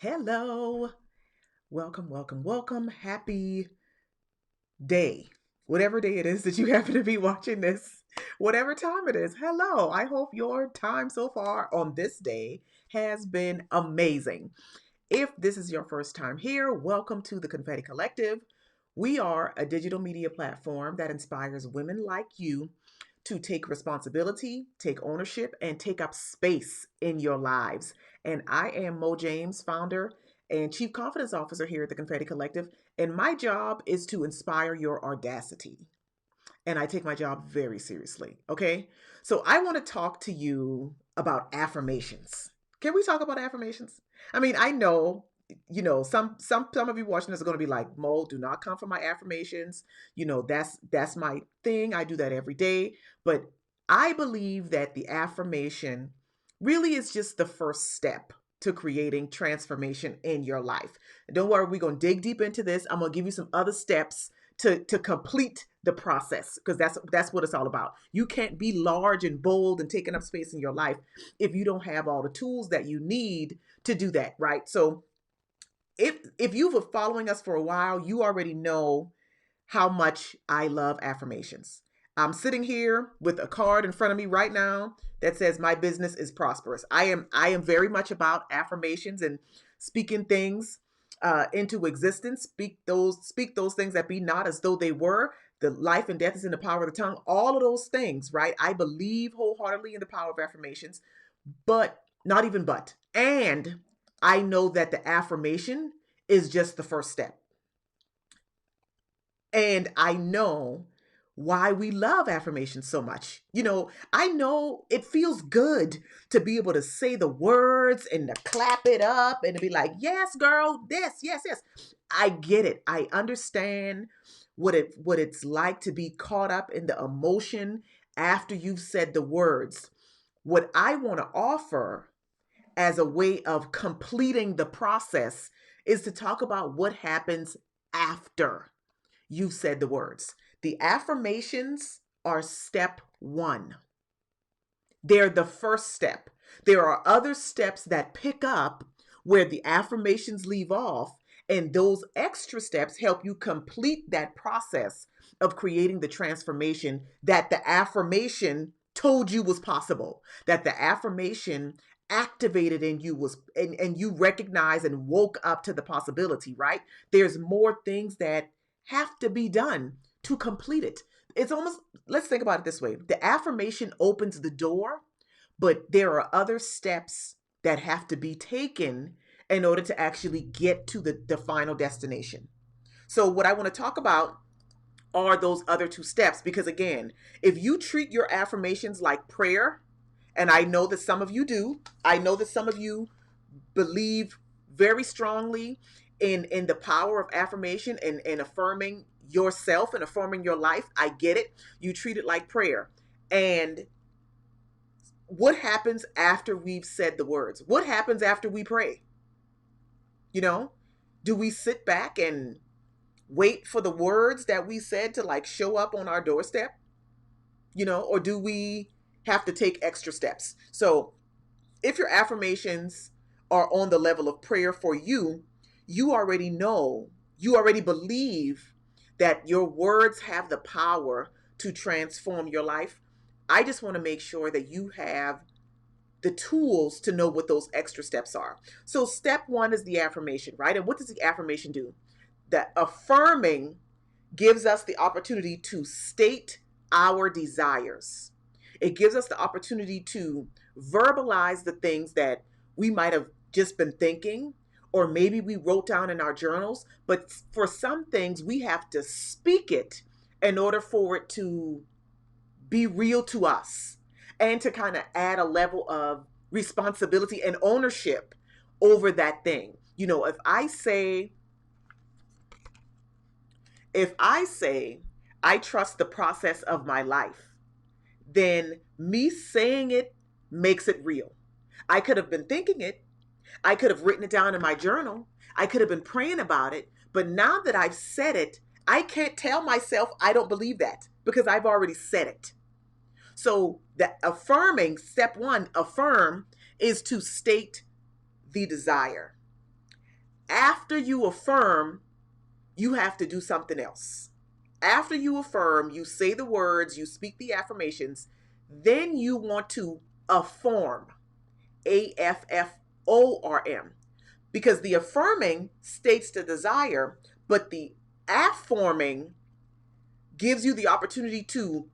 Hello. Welcome, welcome, welcome. Happy day. Whatever day it is that you happen to be watching this, whatever time it is. Hello. I hope your time so far on this day has been amazing. If this is your first time here, welcome to the Confetti Collective. We are a digital media platform that inspires women like you to take responsibility, take ownership, and take up space in your lives. And I am Mo James, founder and Chief Confidence Officer here at the Confetti Collective. And my job is to inspire your audacity. And I take my job very seriously. Okay. So I want to talk to you about affirmations. Can we talk about affirmations? I mean, I know, some of you watching this are going to be like, Mo, do not come for my affirmations. That's my thing. I do that every day. But I believe that the affirmation really is just the first step to creating transformation in your life. Don't worry, we're going to dig deep into this. I'm going to give you some other steps to complete the process, because that's what it's all about. You can't be large and bold and taking up space in your life if you don't have all the tools that you need to do that, right? So if you've been following us for a while, you already know how much I love affirmations. I'm sitting here with a card in front of me right now that says my business is prosperous. I am very much about affirmations and speaking things into existence. Speak those things that be not as though they were. The life and death is in the power of the tongue. All of those things, right? I believe wholeheartedly in the power of affirmations, but not even but. And I know that the affirmation is just the first step. And I know why we love affirmations so much. I know it feels good to be able to say the words and to clap it up and to be like, yes, girl, this, yes, yes. I get it. I understand what it's like to be caught up in the emotion after you've said the words. What I want to offer as a way of completing the process is to talk about what happens after you've said the words. The affirmations are step one. They're the first step. There are other steps that pick up where the affirmations leave off, and those extra steps help you complete that process of creating the transformation that the affirmation told you was possible, that the affirmation activated in you was, and you recognize and woke up to the possibility, right? There's more things that have to be done to complete it. It's almost, let's think about it this way. The affirmation opens the door, but there are other steps that have to be taken in order to actually get to the final destination. So what I want to talk about are those other two steps, because again, if you treat your affirmations like prayer, and I know that some of you do, I know that some of you believe very strongly in the power of affirmation and affirming yourself and affirming your life. I get it. You treat it like prayer. And what happens after we've said the words? What happens after we pray? You know, do we sit back and wait for the words that we said to like show up on our doorstep? Or do we have to take extra steps? So if your affirmations are on the level of prayer for you, you already know, you already believe that your words have the power to transform your life. I just want to make sure that you have the tools to know what those extra steps are. So, step one is the affirmation, right? And what does the affirmation do? The affirming gives us the opportunity to state our desires. It gives us the opportunity to verbalize the things that we might have just been thinking, or maybe we wrote down in our journals. But for some things, we have to speak it in order for it to be real to us and to kind of add a level of responsibility and ownership over that thing. If I say I trust the process of my life, then me saying it makes it real. I could have been thinking it. I could have written it down in my journal. I could have been praying about it. But now that I've said it, I can't tell myself I don't believe that because I've already said it. So the affirming, step one, affirm, is to state the desire. after you affirm, you have to do something else. After you affirm, you say the words, you speak the affirmations, then you want to affirm, AFFORM, because the affirming states the desire, but the affirming gives you the opportunity to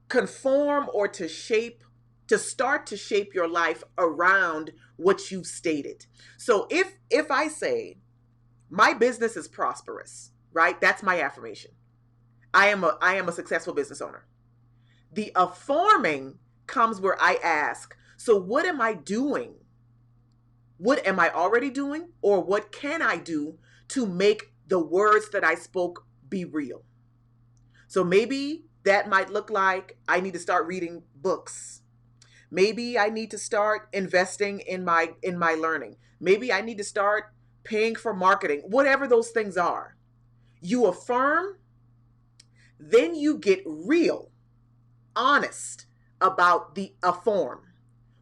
conform or to shape, to start to shape your life around what you've stated. So if I say my business is prosperous, right? That's my affirmation. I am a successful business owner. The affirming comes where I ask, so what am I doing? What am I already doing? Or what can I do to make the words that I spoke be real? So maybe that might look like I need to start reading books. Maybe I need to start investing in my learning. Maybe I need to start paying for marketing. Whatever those things are. You affirm, then you get real, honest about the affirm.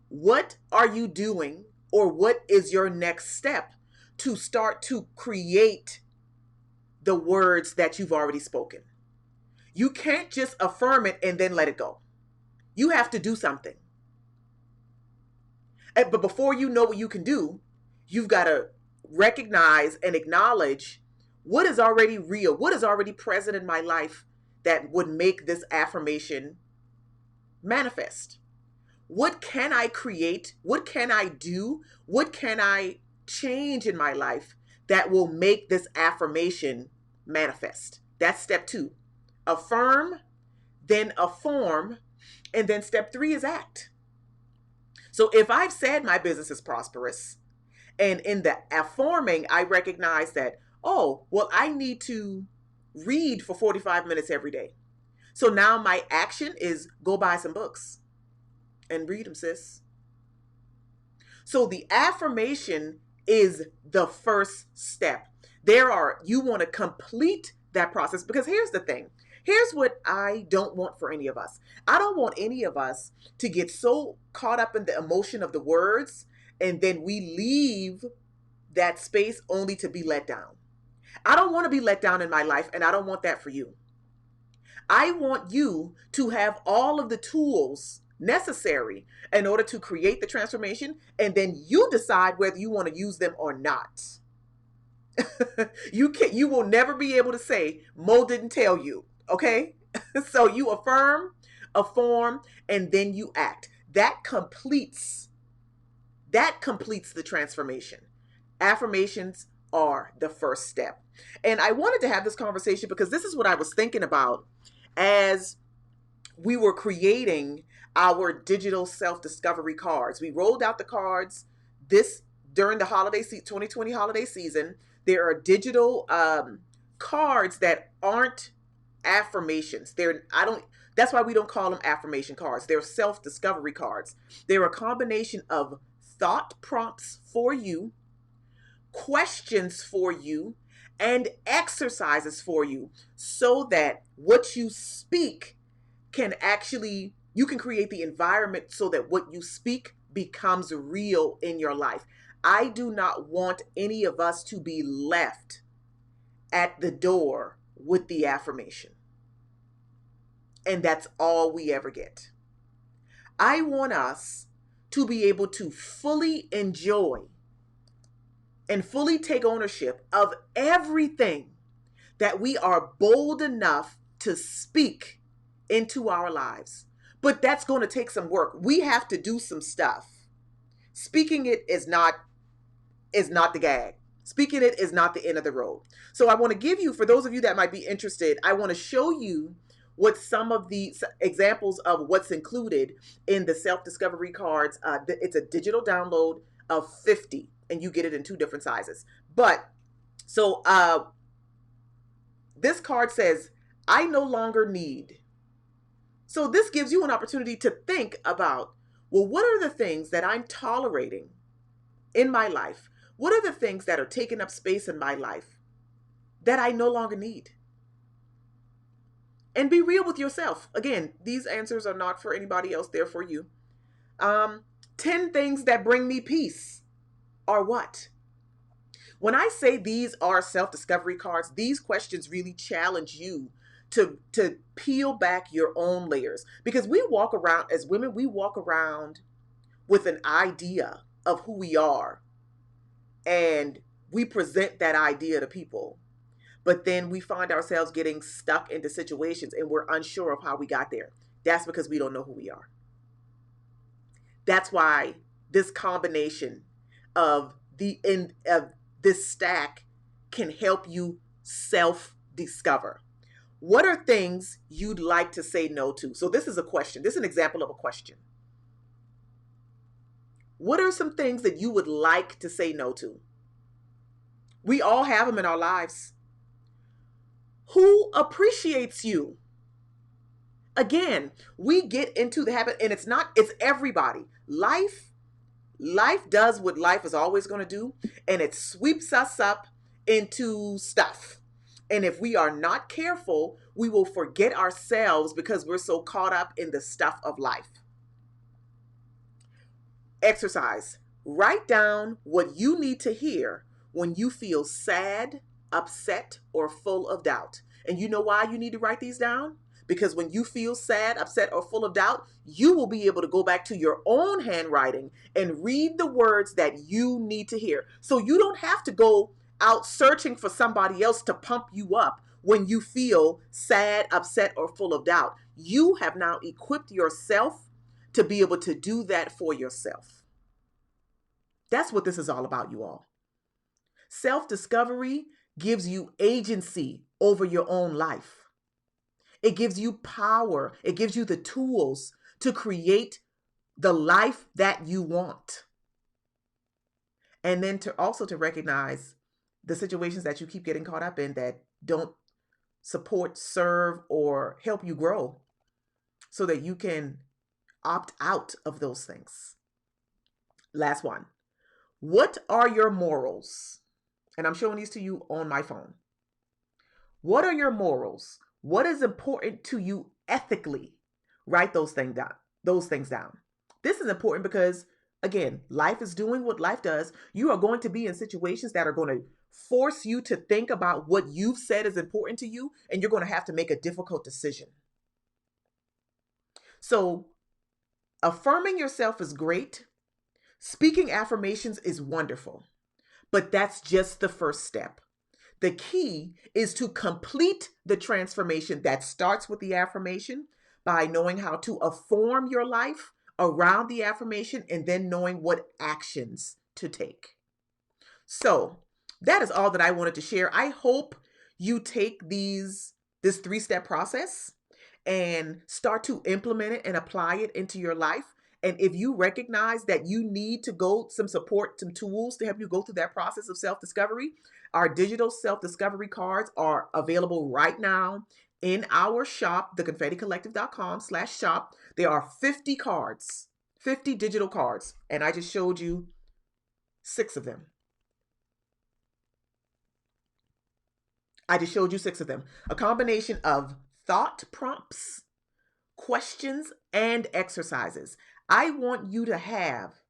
What are you doing, or what is your next step to start to create the words that you've already spoken? You can't just affirm it and then let it go. You have to do something. But before you know what you can do, you've got to recognize and acknowledge what is already real, what is already present in my life that would make this affirmation manifest. What can I create? What can I do? What can I change in my life that will make this affirmation manifest? That's step 2. Affirm, then affirm, and then step 3 is act. So if I've said my business is prosperous, and in the affirming, I recognize that, oh, well, I need to read for 45 minutes every day. So now my action is go buy some books and read them, sis. So the affirmation is the first step. You want to complete that process, because here's the thing. Here's what I don't want for any of us. I don't want any of us to get so caught up in the emotion of the words, and then we leave that space only to be let down. I don't want to be let down in my life, and I don't want that for you. I want you to have all of the tools necessary in order to create the transformation, and then you decide whether you want to use them or not. You will never be able to say Mo didn't tell you, okay? So you affirm, and then you act. That completes the transformation. Affirmations are the first step. And I wanted to have this conversation because this is what I was thinking about as we were creating our digital self-discovery cards. We rolled out the cards during the 2020 holiday season. There are digital cards that aren't affirmations. That's why we don't call them affirmation cards. They're self-discovery cards. They're a combination of thought prompts for you, questions for you, and exercises for you, so that what you speak you can create the environment so that what you speak becomes real in your life. I do not want any of us to be left at the door with the affirmation, and that's all we ever get. I want us to be able to fully enjoy and fully take ownership of everything that we are bold enough to speak into our lives. But that's going to take some work. We have to do some stuff. Speaking it is not the gag. Speaking it is not the end of the road. So I want to give you, for those of you that might be interested, I want to show you what some of the examples of what's included in the self-discovery cards. It's a digital download of 50, and you get it in 2 different sizes. But so this card says, I no longer need. So this gives you an opportunity to think about, well, what are the things that I'm tolerating in my life? What are the things that are taking up space in my life that I no longer need? And be real with yourself. Again, these answers are not for anybody else, they're for you. 10 things that bring me peace are what? When I say these are self-discovery cards, these questions really challenge you to peel back your own layers. Because we walk around, as women, we walk around with an idea of who we are, and we present that idea to people. But then we find ourselves getting stuck into situations and we're unsure of how we got there. That's because we don't know who we are. That's why this combination of the end of this stack can help you self-discover. What are things you'd like to say no to? So this is a question. This is an example of a question. What are some things that you would like to say no to? We all have them in our lives. Who appreciates you? Again, we get into the habit, and it's everybody. Life does what life is always going to do, and it sweeps us up into stuff. And if we are not careful, we will forget ourselves because we're so caught up in the stuff of life. Exercise. Write down what you need to hear when you feel sad, upset, or full of doubt. And you know why you need to write these down? Because when you feel sad, upset, or full of doubt, you will be able to go back to your own handwriting and read the words that you need to hear. So you don't have to go out searching for somebody else to pump you up when you feel sad, upset, or full of doubt. You have now equipped yourself to be able to do that for yourself. That's what this is all about, you all. Self-discovery gives you agency over your own life. It gives you power. It gives you the tools to create the life that you want. And then to recognize the situations that you keep getting caught up in that don't support, serve, or help you grow, so that you can opt out of those things. Last one. What are your morals? And I'm showing these to you on my phone. What are your morals? What is important to you ethically? Write those things down. This is important because, again, life is doing what life does. You are going to be in situations that are going to force you to think about what you've said is important to you, and you're going to have to make a difficult decision. So, affirming yourself is great. Speaking affirmations is wonderful, but that's just the first step. The key is to complete the transformation that starts with the affirmation by knowing how to affirm your life around the affirmation and then knowing what actions to take. So that is all that I wanted to share. I hope you take this 3-step process and start to implement it and apply it into your life. And if you recognize that you need to go some support, some tools to help you go through that process of self-discovery, our digital self-discovery cards are available right now in our shop, theconfetticollective.com/shop. There are 50 cards, 50 digital cards, and I just showed you 6 of them. A combination of thought prompts, questions, and exercises. I want you to have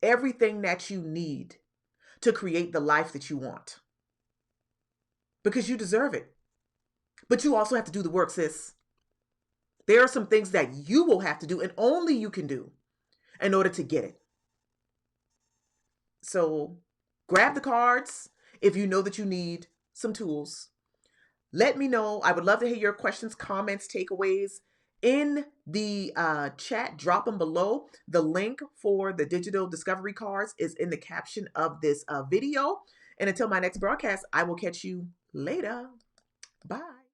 everything that you need to create the life that you want, because you deserve it. But you also have to do the work, sis. There are some things that you will have to do, and only you can do, in order to get it. So grab the cards if you know that you need some tools. Let me know. I would love to hear your questions, comments, takeaways in the chat. Drop them below. The link for the digital discovery cards is in the caption of this video. And until my next broadcast, I will catch you later. Bye.